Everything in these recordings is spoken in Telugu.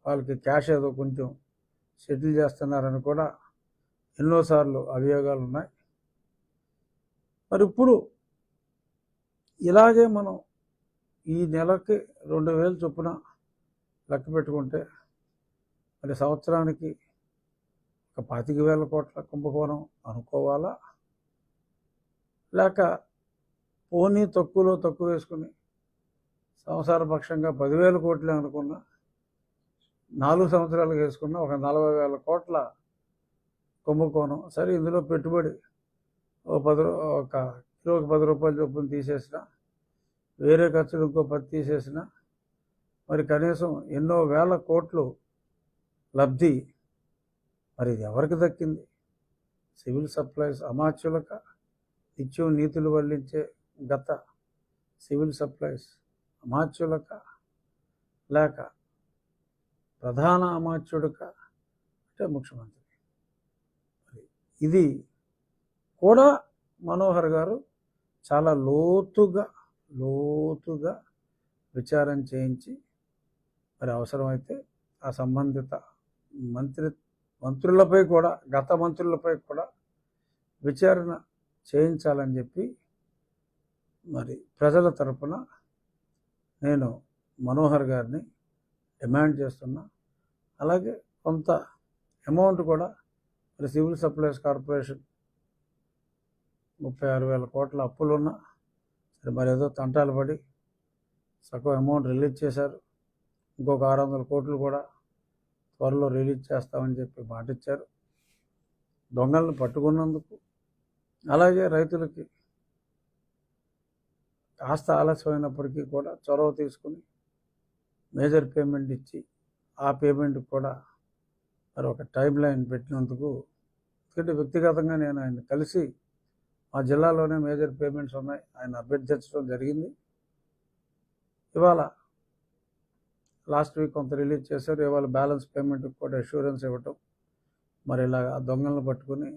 వాళ్ళకి క్యాష్ ఏదో కొంచెం సెటిల్ చేస్తున్నారని కూడా ఎన్నోసార్లు అభియోగాలు ఉన్నాయి. మరి ఇప్పుడు ఇలాగే మనం ఈ నెలకి 2,000 చొప్పున లెక్క పెట్టుకుంటే మరి సంవత్సరానికి ఒక 25,000 కోట్ల కుంభకోణం అనుకోవాలా, లేక పోనీ తక్కువలో తక్కువ వేసుకుని సంవత్సరపక్షంగా 10,000 కోట్లే అనుకున్నా 4 సంవత్సరాలకు వేసుకున్న ఒక 40,000 కోట్ల కుంభకోణం. సరే, ఇందులో పెట్టుబడి ఒక కిలోకి 10 రూపాయల చొప్పున తీసేసిన, వేరే ఖర్చులు ఇంకో 10 తీసేసిన, మరి కనీసం ఎన్నో వేల కోట్లు లబ్ధి. మరి ఇది ఎవరికి దక్కింది? సివిల్ సప్లైస్ అమాత్యులక? నిత్యం నీతులు వల్లించే గత సివిల్ సప్లైస్ అమాత్యులక, లేక ప్రధాన అమాత్యుడిక అంటే ముఖ్యమంత్రి? ఇది కూడా మనోహర్ గారు చాలా లోతుగా విచారణ చేయించి మరి అవసరమైతే ఆ సంబంధిత మంత్రులపై కూడా, గత మంత్రులపై కూడా విచారణ చేయించాలని చెప్పి మరి ప్రజల తరపున నేను మనోహర్ గారిని డిమాండ్ చేస్తున్నా. అలాగే కొంత అమౌంట్ కూడా మరి సివిల్ సప్లైస్ కార్పొరేషన్ 36,000 కోట్ల అప్పులున్నా సరే, మరి ఏదో తంటాలు పడి సగం అమౌంట్ రిలీజ్ చేశారు. ఇంకొక 600 కోట్లు కూడా త్వరలో రిలీజ్ చేస్తామని చెప్పి మాటిచ్చారు. దొంగలను పట్టుకున్నందుకు, అలాగే రైతులకి కాస్త ఆలస్యమైనప్పటికీ కూడా చొరవ తీసుకుని మేజర్ పేమెంట్ ఇచ్చి ఆ పేమెంట్ కూడా మరి ఒక టైం లైన్ పెట్టినందుకు, ఎందుకంటే వ్యక్తిగతంగా నేను ఆయన కలిసి మా జిల్లాలోనే మేజర్ పేమెంట్స్ ఉన్నాయి, ఆయన అభ్యర్థించడం జరిగింది. ఇవాళ లాస్ట్ వీక్ కొంత రిలీజ్ చేశారు. ఇవాళ బ్యాలెన్స్ పేమెంట్కి కూడా అష్యూరెన్స్ ఇవ్వటం, మరి ఇలా దొంగలను పట్టుకుని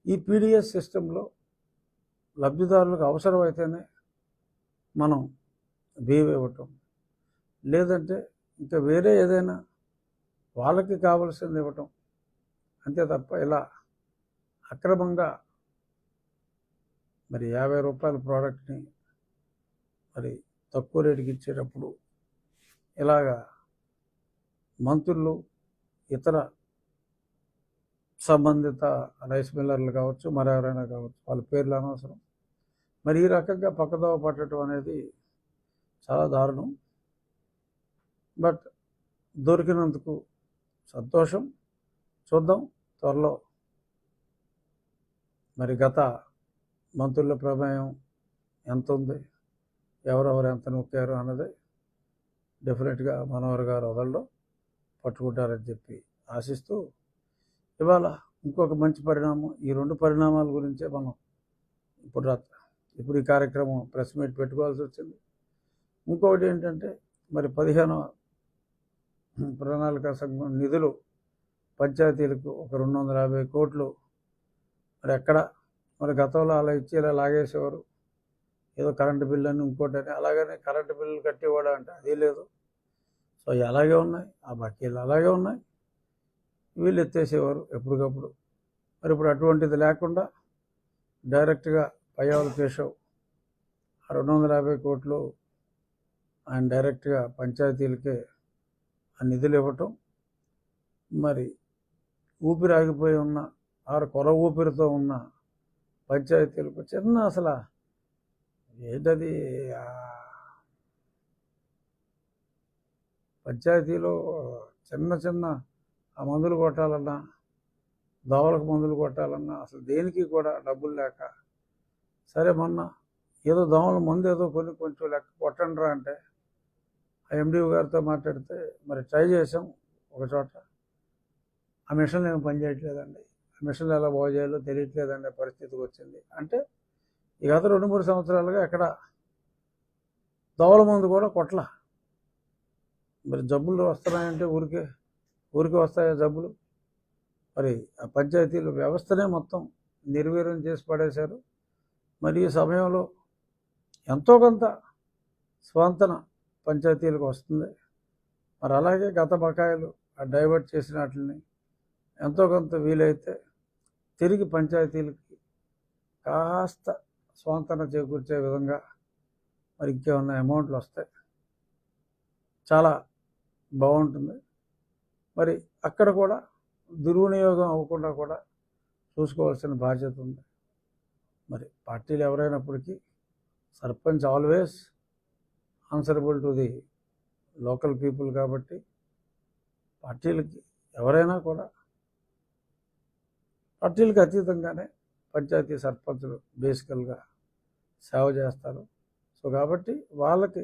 ఈ పీడిఎస్ సిస్టంలో లబ్ధిదారులకు అవసరమైతేనే మనం బియ్యం ఇవ్వటం, లేదంటే ఇంకా వేరే ఏదైనా వాళ్ళకి కావాల్సింది ఇవ్వటం, అంతే తప్ప ఇలా అక్రమంగా మరి 50 రూపాయల ప్రోడక్ట్ని మరి తక్కువ రేటుకి ఇచ్చేటప్పుడు ఇలాగా మంత్రులు, ఇతర సంబంధిత రైస్ మిల్లర్లు కావచ్చు, మరెవరైనా కావచ్చు, వాళ్ళ పేర్లు అనవసరం, మరి ఈ రకంగా పక్కదోవ పట్టడం అనేది చాలా దారుణం. బట్ దొరికినందుకు సంతోషం. చూద్దాం త్వరలో మరి గత మంత్రుల ప్రమేయం ఎంత ఉంది, ఎవరెవరు ఎంత నొక్కారు అన్నది డెఫినెట్గా మనోహర్ గారు వదలడం పట్టుకుంటారని చెప్పి ఆశిస్తూ, ఇవాళ ఇంకొక మంచి పరిణామం, ఈ 2 పరిణామాల గురించే మనం ఇప్పుడు ఈ కార్యక్రమం ప్రెస్ మీట్ పెట్టుకోవాల్సి వచ్చింది. ఇంకొకటి ఏంటంటే మరి 15వ ప్రణాళిక సంఘం నిధులు పంచాయతీలకు ఒక 250 కోట్లు మరి ఎక్కడ, మరి గతంలో అలా ఇచ్చి ఇలా లాగేసేవారు. ఏదో కరెంటు బిల్లు అని ఇంకోటని, అలాగనే కరెంటు బిల్లు కట్టేవాడు అంటే అది లేదు. సో అలాగే ఉన్నాయి, ఆ బాకీలు అలాగే ఉన్నాయి, వీళ్ళు ఎత్తేసేవారు ఎప్పటికప్పుడు. మరి ఇప్పుడు అటువంటిది లేకుండా డైరెక్ట్గా పయ్యావుల కేశవ్ 250 కోట్లు ఆయన డైరెక్ట్గా పంచాయతీలకే ఆ నిధులు ఇవ్వటం, మరి ఊపిరి ఆగిపోయి ఉన్న కొర ఊపిరితో ఉన్న పంచాయతీలకు చిన్న అసలు ఏంటది, పంచాయతీలో చిన్న ఆ మందులు కొట్టాలన్నా, దోవలకు మందులు కొట్టాలన్నా అసలు దేనికి కూడా డబ్బులు లేక, సరే మొన్న ఏదో దోమల మందు ఏదో కొంచెం లెక్క కొట్టండిరా అంటే ఆ ఎండిఓ గారితో మాట్లాడితే మరి ట్రై చేసాం ఒక చోట, ఆ మిషన్లు ఏమి పనిచేయట్లేదండి, ఆ మిషన్లు ఎలా బాగు చేయాలో తెలియట్లేదండి పరిస్థితికి వచ్చింది. అంటే ఈ గత 2-3 సంవత్సరాలుగా ఎక్కడ దోవల మందు కూడా కొట్ల. మరి జబ్బులు వస్తున్నాయంటే ఊరికే వస్తాయా జబ్బులు? మరి ఆ పంచాయతీల వ్యవస్థనే మొత్తం నిర్వీర్యం చేసి పడేశారు. మరి ఈ సమయంలో ఎంతో కొంత స్వాంతన పంచాయతీలకు వస్తుంది. మరి అలాగే గత బకాయిలు డైవర్ట్ చేసిన వాటిని ఎంతో కొంత వీలైతే తిరిగి పంచాయతీలకి కాస్త స్వాంతన చేకూర్చే విధంగా మరి ఇంకేమన్నా అమౌంట్లు వస్తాయి, చాలా బాగుంటుంది. మరి అక్కడ కూడా దుర్వినియోగం అవ్వకుండా కూడా చూసుకోవాల్సిన బాధ్యత ఉంది. మరి పార్టీలు ఎవరైనప్పటికీ sarpanch always answerable to the local people కాబట్టి పార్టీలకి ఎవరైనా కూడా పార్టీలకు అతీతంగానే పంచాయతీ సర్పంచులు బేసికల్గా సేవ చేస్తారు. సో కాబట్టి వాళ్ళకి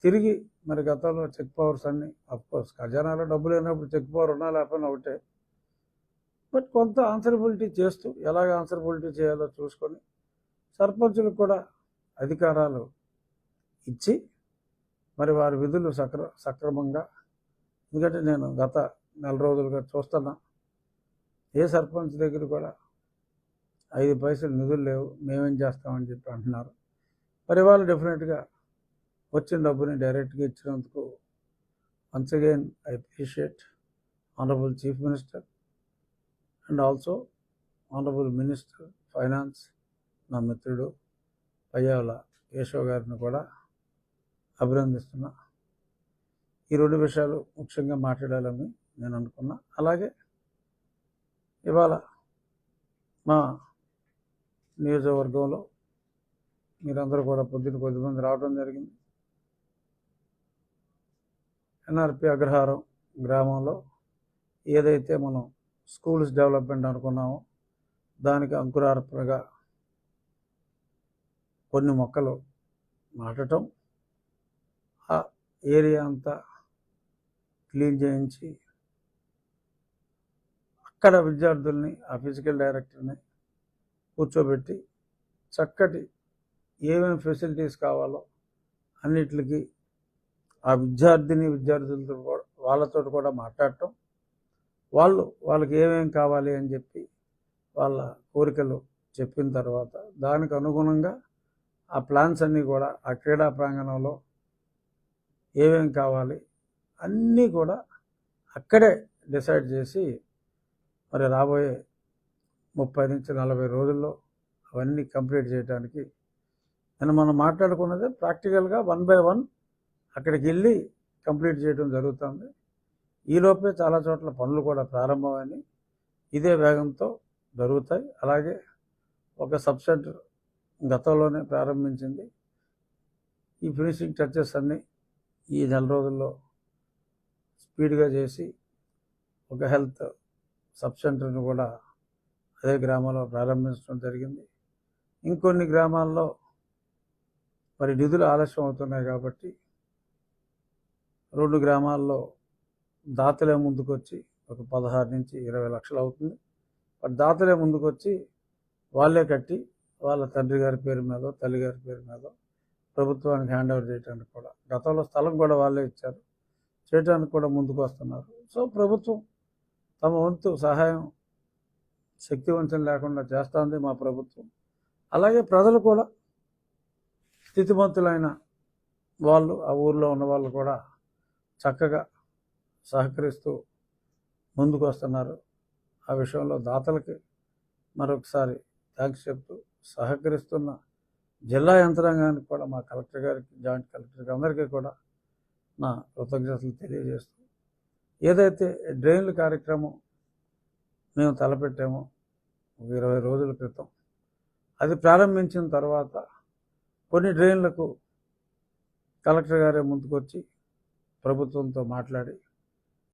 తిరిగి మరి గతంలో చెక్ పవర్స్ అన్నీ అఫ్కోర్స్ ఖజానాలో డబ్బు లేనప్పుడు చెక్ పవర్ ఉన్నా లేకపోయినా ఒకటే, బట్ కొంత ఆన్సరబిలిటీ చేస్తూ ఎలాగ ఆన్సరబిలిటీ చేయాలో చూసుకొని సర్పంచులకు కూడా అధికారాలు ఇచ్చి మరి వారి విధులు సక్రమంగా, ఎందుకంటే నేను గత నెల రోజులుగా చూస్తున్నా ఏ సర్పంచ్ దగ్గర కూడా 5 పైసలు నిధులు లేవు, మేమేం చేస్తామని చెప్పి అంటున్నారు. మరి వాళ్ళు డెఫినెట్గా వచ్చిన డబ్బుని డైరెక్ట్గా ఇచ్చినందుకు once again I appreciate honourable chief minister and also honourable minister finance నా మిత్రుడు పయ్యావుల కేశవ్ గారిని కూడా అభినందిస్తున్నా. ఈ 2 విషయాలు ముఖ్యంగా మాట్లాడాలని నేను అనుకున్నా. అలాగే ఇవాళ మా నియోజకవర్గంలో మీరందరూ కూడా పొద్దున్న కొద్దిమంది రావడం జరిగింది. ఎన్ఆర్పి అగ్రహారం గ్రామంలో ఏదైతే మనం స్కూల్స్ డెవలప్మెంట్ అనుకున్నామో దానికి అంకురార్పణగా కొన్ని మొక్కలు నాటడం, ఆ ఏరియా అంతా క్లీన్ చేయించి అక్కడ విద్యార్థుల్ని ఆ ఫిజికల్ డైరెక్టర్ని కూర్చోబెట్టి చక్కటి ఏమేమి ఫెసిలిటీస్ కావాలో అన్నిటికి ఆ విద్యార్థులతో వాళ్ళతో కూడా మాట్లాడటం, వాళ్ళకి ఏమేమి కావాలి అని చెప్పి వాళ్ళ కోరికలు చెప్పిన తర్వాత దానికి అనుగుణంగా ఆ ప్లాన్స్ అన్నీ కూడా ఆ క్రీడా ప్రాంగణంలో ఏమేమి కావాలి అన్నీ కూడా అక్కడే డిసైడ్ చేసి మరి రాబోయే 30 నుంచి 40 రోజుల్లో అవన్నీ కంప్లీట్ చేయడానికి మనం మాట్లాడుకున్నదే ప్రాక్టికల్గా 1 by 1 అక్కడికి వెళ్ళి కంప్లీట్ చేయడం జరుగుతుంది. ఈలోపే చాలా చోట్ల పనులు కూడా ప్రారంభమని ఇదే వేగంతో జరుగుతాయి. అలాగే ఒక సబ్ సెంటర్ గతంలోనే ప్రారంభించింది. ఈ ఫినిషింగ్ టచెస్ అన్నీ ఈ నెల రోజుల్లో స్పీడ్గా చేసి ఒక హెల్త్ సబ్ సెంటర్ను కూడా అదే గ్రామంలో ప్రారంభించడం జరిగింది. ఇంకొన్ని గ్రామాల్లో మరి నిధులు ఆలస్యం అవుతున్నాయి కాబట్టి 2 గ్రామాల్లో దాతలే ముందుకొచ్చి ఒక 16 నుంచి 20 లక్షలు అవుతుంది. బట్ దాతలే ముందుకొచ్చి వాళ్ళే కట్టి వాళ్ళ తండ్రి గారి పేరు మీద తల్లి గారి పేరు మీద ప్రభుత్వానికి హ్యాండ్ ఓవర్ చేయడానికి కూడా, గతంలో స్థలం కూడా వాళ్ళే ఇచ్చారు, చేయడానికి కూడా ముందుకు వస్తున్నారు. సో ప్రభుత్వం తమ వంతు సహాయం శక్తివంచన లేకుండా చేస్తుంది మా ప్రభుత్వం. అలాగే ప్రజలు కూడా స్థితిమంతులైన వాళ్ళు, ఆ ఊర్లో ఉన్న వాళ్ళు కూడా చక్కగా సహకరిస్తూ ముందుకు వస్తున్నారు. ఆ విషయంలో దాతలకి మరొకసారి థ్యాంక్స్ చెప్తూ సహకరిస్తున్న జిల్లా యంత్రాంగానికి కూడా, మా కలెక్టర్ గారికి, జాయింట్ కలెక్టర్కి అందరికీ కూడా నా కృతజ్ఞతలు తెలియజేస్తూ, ఏదైతే డ్రైన్ల కార్యక్రమం మేము తలపెట్టామో 20 రోజుల క్రితం, అది ప్రారంభించిన తర్వాత కొన్ని డ్రైన్లకు కలెక్టర్ గారే ముందుకొచ్చి ప్రభుత్వంతో మాట్లాడి